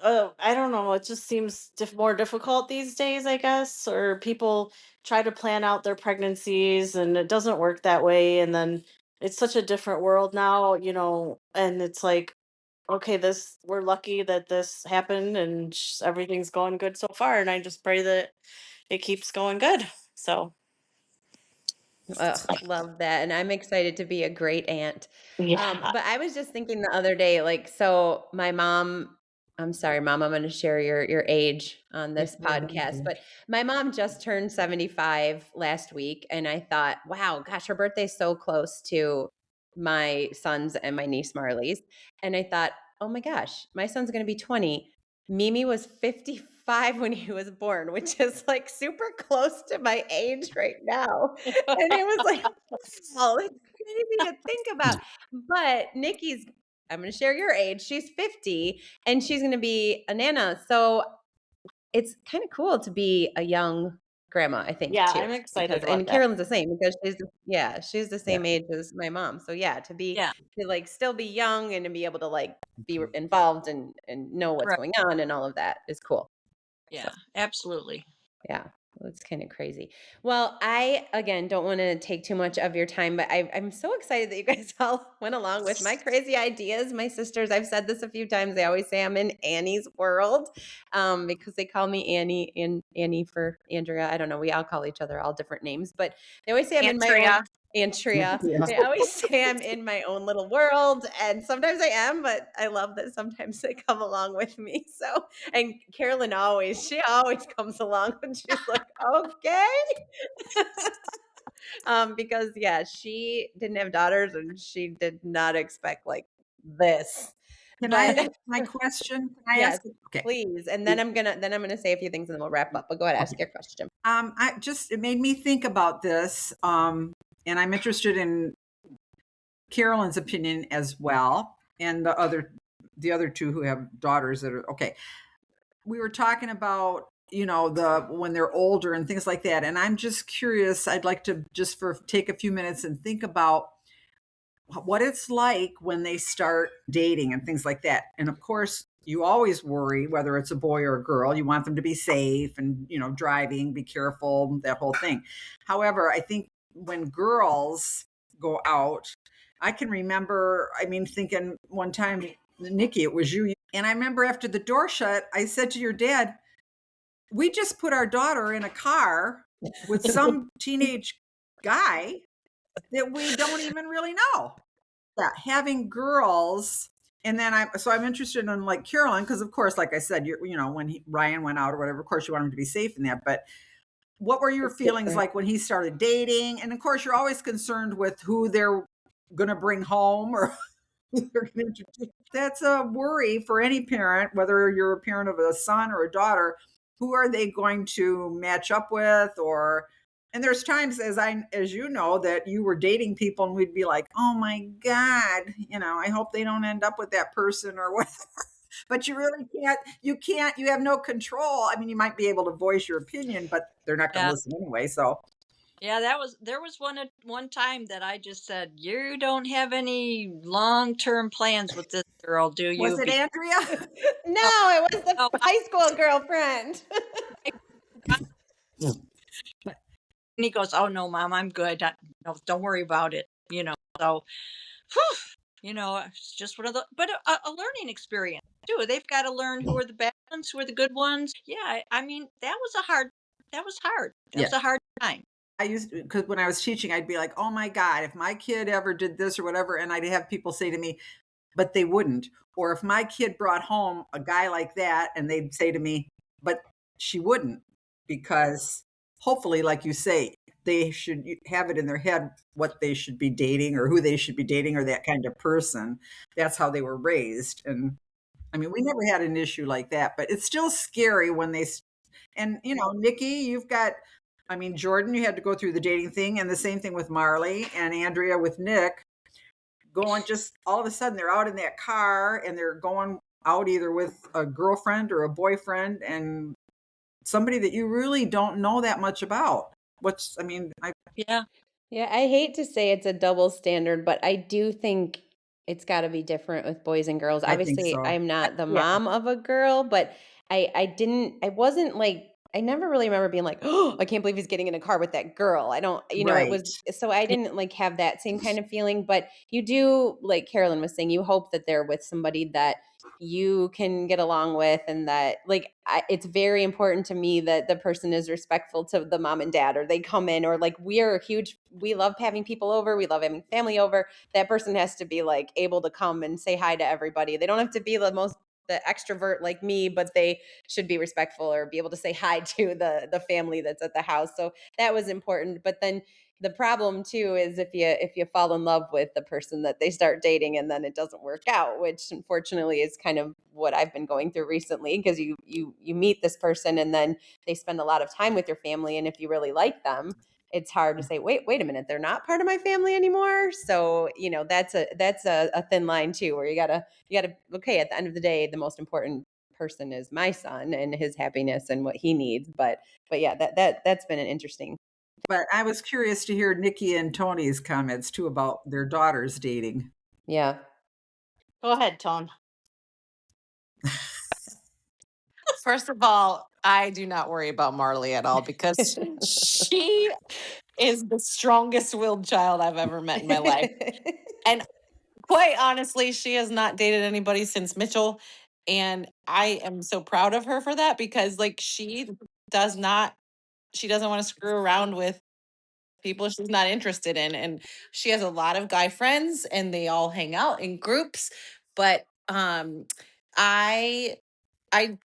I don't know, it just seems more difficult these days, I guess, or people try to plan out their pregnancies and it doesn't work that way and then it's such a different world now, and it's like okay, this we're lucky that this happened and everything's going good so far and I just pray that it keeps going good. So,
Ugh, love that. And I'm excited to be a great aunt.
yeah.
But I was just thinking the other day, like, so my mom, I'm sorry, mom, I'm going to share your age on this podcast, but my mom just turned 75 last week. And I thought, wow, gosh, her birthday's so close to my son's and my niece Marley's. And I thought, oh my gosh, my son's going to be 20. Mimi was 55 when he was born, which is like super close to my age right now. And it was like, wow, it's crazy to think about. But Nikki's, I'm going to share your age. She's 50 and she's going to be a Nana. So it's kind of cool to be a young grandma, I think,
Yeah,
too.
I'm excited
Because,
about
and
that.
Carolyn's the same because she's the
Yeah.
same age as my mom. So yeah,
Yeah.
to like still be young and to be able to like be involved and know what's
Right.
going on and all of that is cool. So.
Yeah. Absolutely.
Yeah, it's kind of crazy. Well, I again don't want to take too much of your time, but I'm so excited that you guys all went along with my crazy ideas. My sisters, I've said this a few times. They always say I'm in Annie's world, because they call me Annie and Annie for Andrea. I don't know. We all call each other all different names, but they always say I'm in my own.
Andrea.
Andrea. They always say I'm in my own little world, and sometimes I am, but I love that sometimes they come along with me. So, and Carolyn she always comes along and she's like, okay. Because yeah, she didn't have daughters and she did not expect like this.
Can I
But
ask my question? Can I
yes,
ask? Okay.
please. And then I'm gonna say a few things and then we'll wrap up. But go ahead, ask your question.
It made me think about this, and I'm interested in Carolyn's opinion as well, and the other two who have daughters that are okay. We were talking about when they're older and things like that, and I'm just curious. I'd like to just take a few minutes and think about what it's like when they start dating and things like that. And of course, you always worry whether it's a boy or a girl. You want them to be safe and, driving, be careful, that whole thing. However, I think when girls go out, I can remember, thinking one time, Niki, it was you. And I remember after the door shut, I said to your dad, we just put our daughter in a car with some teenage guy that we don't even really know. Yeah, having girls. And then I'm interested in like Carolyn, because of course, like I said, when Ryan went out or whatever, of course you want him to be safe in that. But what were your feelings like when he started dating? And of course, you're always concerned with who they're going to bring home or who they're going to introduce. That's a worry for any parent, whether you're a parent of a son or a daughter. Who are they going to match up with? And there's times, as you know, that you were dating people and we'd be like, oh my God, I hope they don't end up with that person or whatever. But you really can't, you have no control. You might be able to voice your opinion, but they're not going to listen anyway. So
yeah, there was one time that I just said, you don't have any long-term plans with this girl, do you?
was it Andrea?
No, it was the
No,
high school girlfriend.
and he goes, oh no, Mom, I'm good. No, don't worry about it. So, whew, it's just one of the, but a learning experience too. They've got to learn who are the bad ones, who are the good ones. Yeah, that was hard. That was hard. That was a hard time.
I used to, because when I was teaching, I'd be like, oh my God, if my kid ever did this or whatever, and I'd have people say to me, but they wouldn't. Or if my kid brought home a guy like that, and they'd say to me, but she wouldn't, because hopefully, like you say, they should have it in their head what they should be dating or who they should be dating or that kind of person. That's how they were raised. And we never had an issue like that, but it's still scary when and Niki, you've got, Jordan, you had to go through the dating thing, and the same thing with Marley, and Andrea with Nick, going just all of a sudden they're out in that car and they're going out either with a girlfriend or a boyfriend and somebody that you really don't know that much about.
Yeah.
Yeah, I hate to say it's a double standard, but I do think it's got to be different with boys and girls.
I think
Obviously,
so.
I'm not the
Yeah.
mom of a girl, but I wasn't like, I never really remember being like, oh, I can't believe he's getting in a car with that girl. I don't, it was, so I didn't like have that same kind of feeling, but you do, like Carolyn was saying, you hope that they're with somebody that you can get along with, and that it's very important to me that the person is respectful to the mom and dad, or they come in, or like we love having people over, we love having family over. That person has to be like able to come and say hi to everybody. They don't have to be the extrovert like me, but they should be respectful or be able to say hi to the family that's at the house. So that was important. But then the problem too is if you fall in love with the person that they start dating and then it doesn't work out, which unfortunately is kind of what I've been going through recently, because you meet this person and then they spend a lot of time with your family, and if you really like them, it's hard to say, wait a minute, they're not part of my family anymore. So that's a thin line too, where you gotta okay, at the end of the day, the most important person is my son and his happiness and what he needs. But yeah, that's been an interesting.
But I was curious to hear Niki and Tony's comments too about their daughters dating.
Yeah.
Go ahead, Tone.
First of all, I do not worry about Marley at all because she is the strongest willed child I've ever met in my life. And quite honestly, she has not dated anybody since Mitchell. And I am so proud of her for that, because like she doesn't want to screw around with people she's not interested in. And she has a lot of guy friends and they all hang out in groups. But I I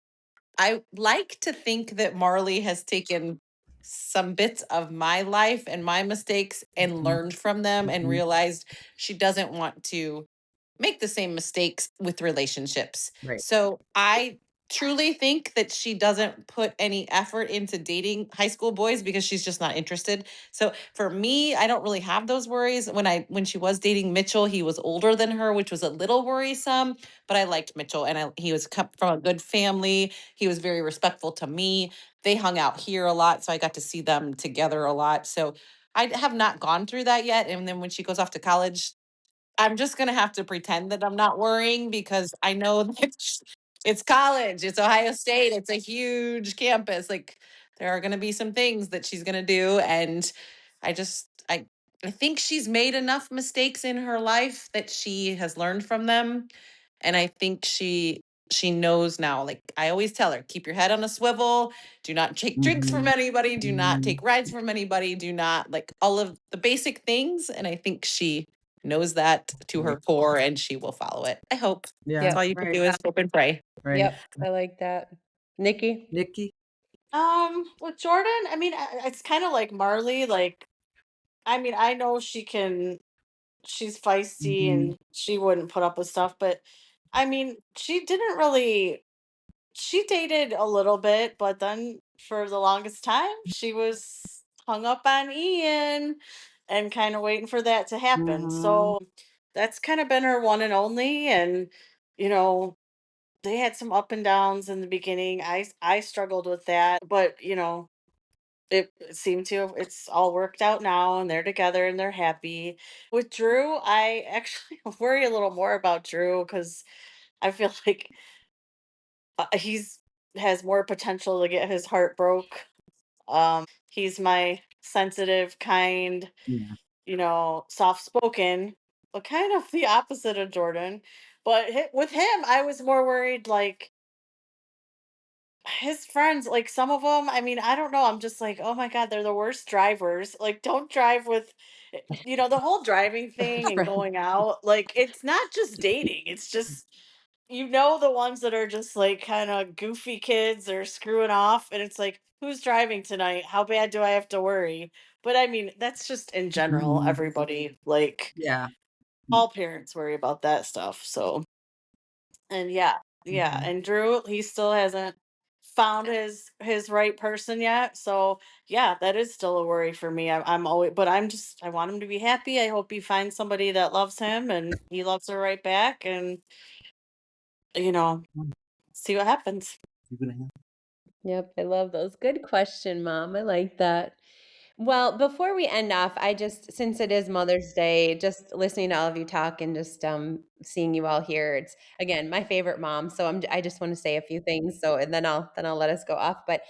I like to think that Marley has taken some bits of my life and my mistakes and learned from them and realized she doesn't want to make the same mistakes with relationships.
Right.
So I truly think that she doesn't put any effort into dating high school boys because she's just not interested. So for me, I don't really have those worries. When she was dating Mitchell, he was older than her, which was a little worrisome, but I liked Mitchell, and he was from a good family. He was very respectful to me. They hung out here a lot, so I got to see them together a lot. So I have not gone through that yet. And then when she goes off to college, I'm just going to have to pretend that I'm not worrying, because I know that It's college. It's Ohio State. It's a huge campus. Like there are going to be some things that she's going to do, and I just I think she's made enough mistakes in her life that she has learned from them, and I think she knows now. Like I always tell her, keep your head on a swivel. Do not take drinks from anybody. Do not take rides from anybody. Do not like all of the basic things. And I think she knows that to her core, and she will follow it. I hope.
Yeah.
That's all you can do is hope and pray.
Right.
Yep, I like that. Nikki?
Niki?
With Jordan, I mean, it's kind of like Marley. Like, I mean, I know she's feisty and she wouldn't put up with stuff, but I mean, she didn't really. She dated a little bit, but then for the longest time, she was hung up on Ian and kind of waiting for that to happen. So that's kind of been her one and only. And, you know, they had some up and downs in the beginning. I struggled with that, but, you know, it seemed to it's all worked out now and they're together and they're happy. With Drew, I actually worry a little more about Drew because I feel like he's has more potential to get his heart broke. He's my sensitive, kind,
Yeah.
soft spoken, but kind of the opposite of Jordan. But with him, I was more worried like his friends, like some of them, I mean, I don't know. I'm just like, oh my God, they're the worst drivers. Like, don't drive with, the whole driving thing and
Right.
going out. Like, it's not just dating, it's just, the ones that are just like kind of goofy kids or screwing off. And it's like, who's driving tonight? How bad do I have to worry? But I mean, that's just in general, everybody, like,
Yeah.
all parents worry about that stuff. So, and yeah, and Drew, he still hasn't found his right person yet. So yeah, that is still a worry for me. I'm always, but I want him to be happy. I hope he finds somebody that loves him and he loves her right back, and you know, see what happens.
Yep, I love those. Good question, Mom. I like that. Well, before we end off, since it is Mother's Day, just listening to all of you talk and just seeing you all here, it's again my favorite mom. So I just want to say a few things. So and then I'll let us go off. But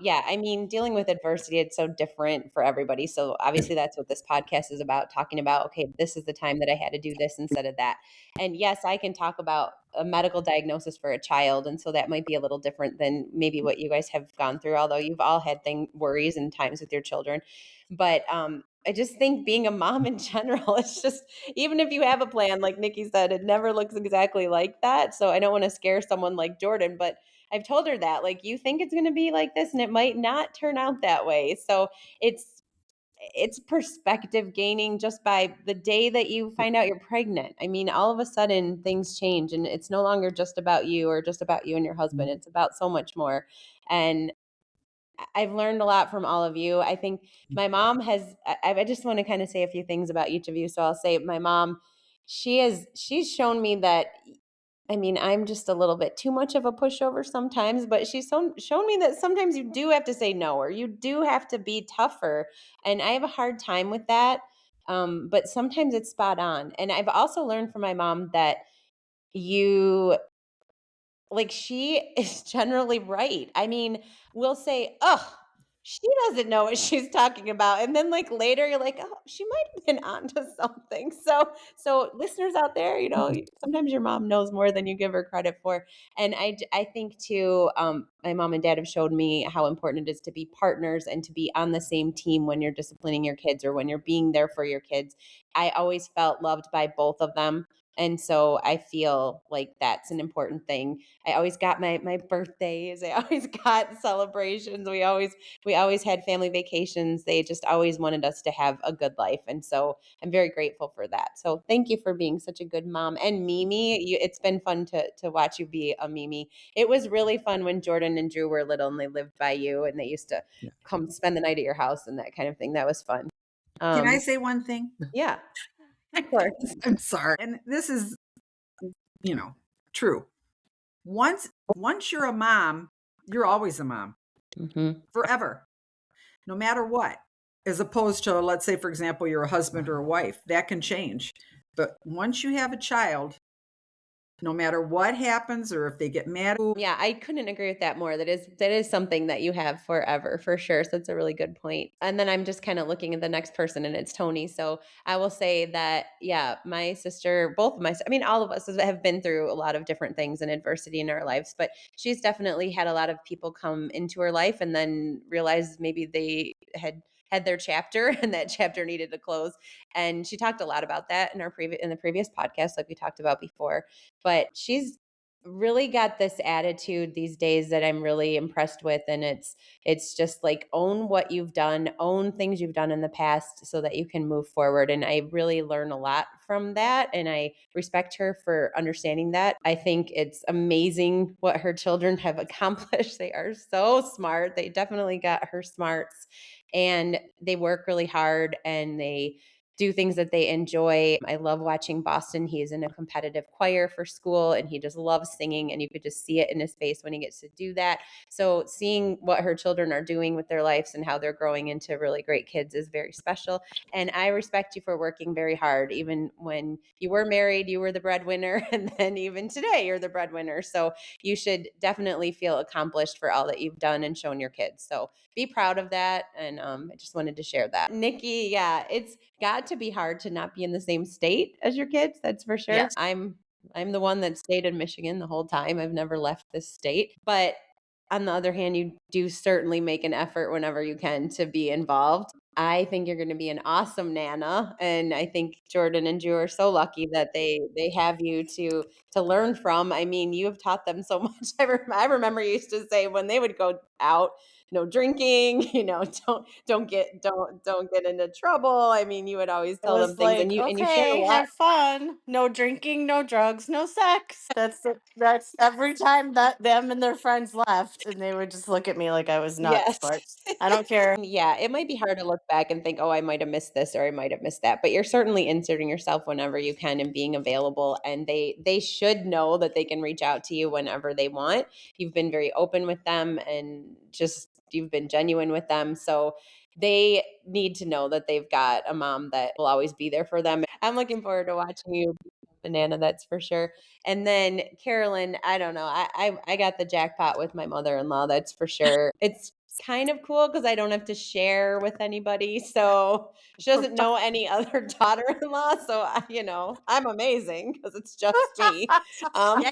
yeah, I mean, dealing with adversity, it's so different for everybody. So obviously that's what this podcast is about, talking about, okay, this is the time that I had to do this instead of that. And yes, I can talk about a medical diagnosis for a child, and so that might be a little different than maybe what you guys have gone through, although you've all had worries and times with your children. But I just think being a mom in general, it's just, even if you have a plan, like Nikki said, it never looks exactly like that. So I don't want to scare someone like Jordan, but I've told her that, like, you think it's going to be like this and it might not turn out that way. So it's perspective gaining just by the day that you find out you're pregnant. I mean, all of a sudden things change and it's no longer just about you or just about you and your husband. It's about so much more. And I've learned a lot from all of you. I think my mom I just want to kind of say a few things about each of you. So I'll say my mom, she's shown me that, I mean, I'm just a little bit too much of a pushover sometimes, but she's shown me that sometimes you do have to say no, or you do have to be tougher. And I have a hard time with that. But sometimes it's spot on. And I've also learned from my mom that you she is generally right. I mean, we'll say, "Oh, she doesn't know what she's talking about." And then later you're like, "Oh, she might have been onto something." So listeners out there, sometimes your mom knows more than you give her credit for. And I think too, my mom and dad have showed me how important it is to be partners and to be on the same team when you're disciplining your kids or when you're being there for your kids. I always felt loved by both of them. And so I feel like that's an important thing. I always got my birthdays. I always got celebrations. We always had family vacations. They just always wanted us to have a good life. And so I'm very grateful for that. So thank you for being such a good mom. And Mimi, it's been fun to watch you be a Mimi. It was really fun when Jordan and Drew were little and they lived by you and they used to come spend the night at your house and that kind of thing. That was fun.
Can I say one thing?
Yeah, of course.
I'm sorry. And this is, true. Once you're a mom, you're always a mom.
Mm-hmm.
Forever. No matter what. As opposed to, let's say, for example, you're a husband or a wife. That can change. But once you have a child, no matter what happens or if they get mad.
Yeah, I couldn't agree with that more. That is something that you have forever for sure. So that's a really good point. And then I'm just kind of looking at the next person, and it's Tony. So I will say that, yeah, my sister, both of my, I mean, all of us have been through a lot of different things and adversity in our lives, but she's definitely had a lot of people come into her life and then realize maybe they had their chapter and that chapter needed to close. And she talked a lot about that in the previous podcast, like we talked about before. But she's really got this attitude these days that I'm really impressed with, and it's just like, own what you've done, own things you've done in the past so that you can move forward. And I really learn a lot from that, and I respect her for understanding that. I think it's amazing what her children have accomplished. They are so smart. They definitely got her smarts, and they work really hard, and they do things that they enjoy. I love watching Boston. He's in a competitive choir for school, and he just loves singing, and you could just see it in his face when he gets to do that. So seeing what her children are doing with their lives and how they're growing into really great kids is very special. And I respect you for working very hard. Even when you were married, you were the breadwinner, and then even today you're the breadwinner. So you should definitely feel accomplished for all that you've done and shown your kids. So be proud of that. And I just wanted to share that. Niki, yeah, it's got to be hard to not be in the same state as your kids. That's for sure.
Yes.
I'm the one that stayed in Michigan the whole time. I've never left this state. But on the other hand, you do certainly make an effort whenever you can to be involved. I think you're going to be an awesome nana, and I think Jordan and Drew are so lucky that they have you to learn from. I mean, you have taught them so much. I remember you used to say when they would go out, no drinking, don't get into trouble. I mean, you would always
It
tell them
was
things,
like,
and you shared a
okay,
lot.
have fun. No drinking, no drugs, no sex. That's every time that them and their friends left, and they would just look at me like I was nuts.
Yes.
But I don't care.
Yeah, it might be hard to look back and think, oh, I might have missed this or I might have missed that. But you're certainly inserting yourself whenever you can and being available. And they should know that they can reach out to you whenever they want. You've been very open with them, and just you've been genuine with them. So they need to know that they've got a mom that will always be there for them. I'm looking forward to watching you be a banana, that's for sure. And then Carolyn, I don't know. I got the jackpot with my mother-in-law, that's for sure. It's kind of cool because I don't have to share with anybody. So she doesn't know any other daughter-in-law. So I'm amazing because it's just me. Um,
Yeah.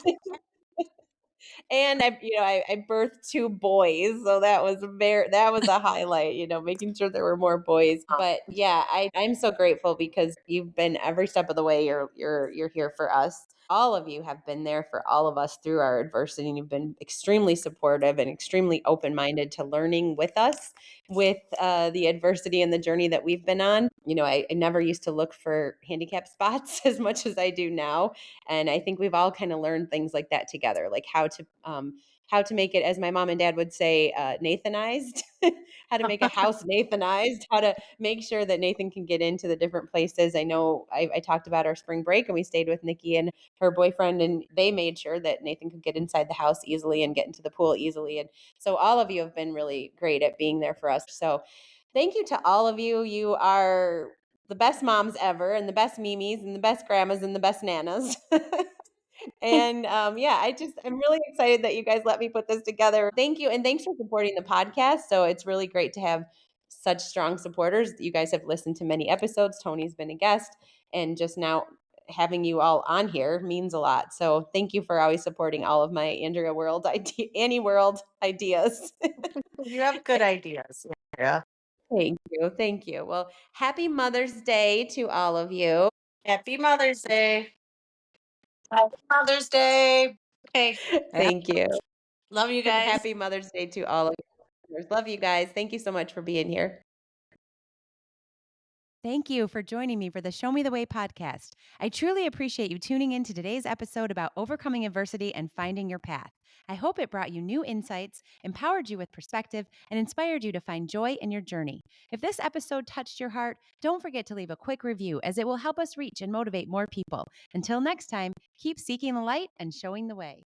and I birthed two boys, so that was a highlight, making sure there were more boys. But yeah, I'm so grateful because you've been every step of the way. You're here for us. All of you have been there for all of us through our adversity, and you've been extremely supportive and extremely open-minded to learning with us with the adversity and the journey that we've been on. I never used to look for handicap spots as much as I do now, and I think we've all kind of learned things like that together, like how to make it, as my mom and dad would say, Nathanized, how to make a house Nathanized, how to make sure that Nathan can get into the different places. I know I talked about our spring break, and we stayed with Niki and her boyfriend, and they made sure that Nathan could get inside the house easily and get into the pool easily. And so all of you have been really great at being there for us. So thank you to all of you. You are the best moms ever, and the best mimis, and the best grandmas, and the best nanas. And yeah, I'm really excited that you guys let me put this together. Thank you, and thanks for supporting the podcast. So it's really great to have such strong supporters. You guys have listened to many episodes. Tony's been a guest, and just now having you all on here means a lot. So thank you for always supporting all of my Annie World ideas.
You have good ideas. Yeah.
Thank you. Thank you. Well, happy Mother's Day to all of you.
Happy Mother's Day. Happy Mother's Day. Okay.
Thank you.
Love you guys.
Happy Mother's Day to all of you. Love you guys. Thank you so much for being here. Thank you for joining me for the Show Me the Way podcast. I truly appreciate you tuning in to today's episode about overcoming adversity and finding your path. I hope it brought you new insights, empowered you with perspective, and inspired you to find joy in your journey. If this episode touched your heart, don't forget to leave a quick review, as it will help us reach and motivate more people. Until next time, keep seeking the light and showing the way.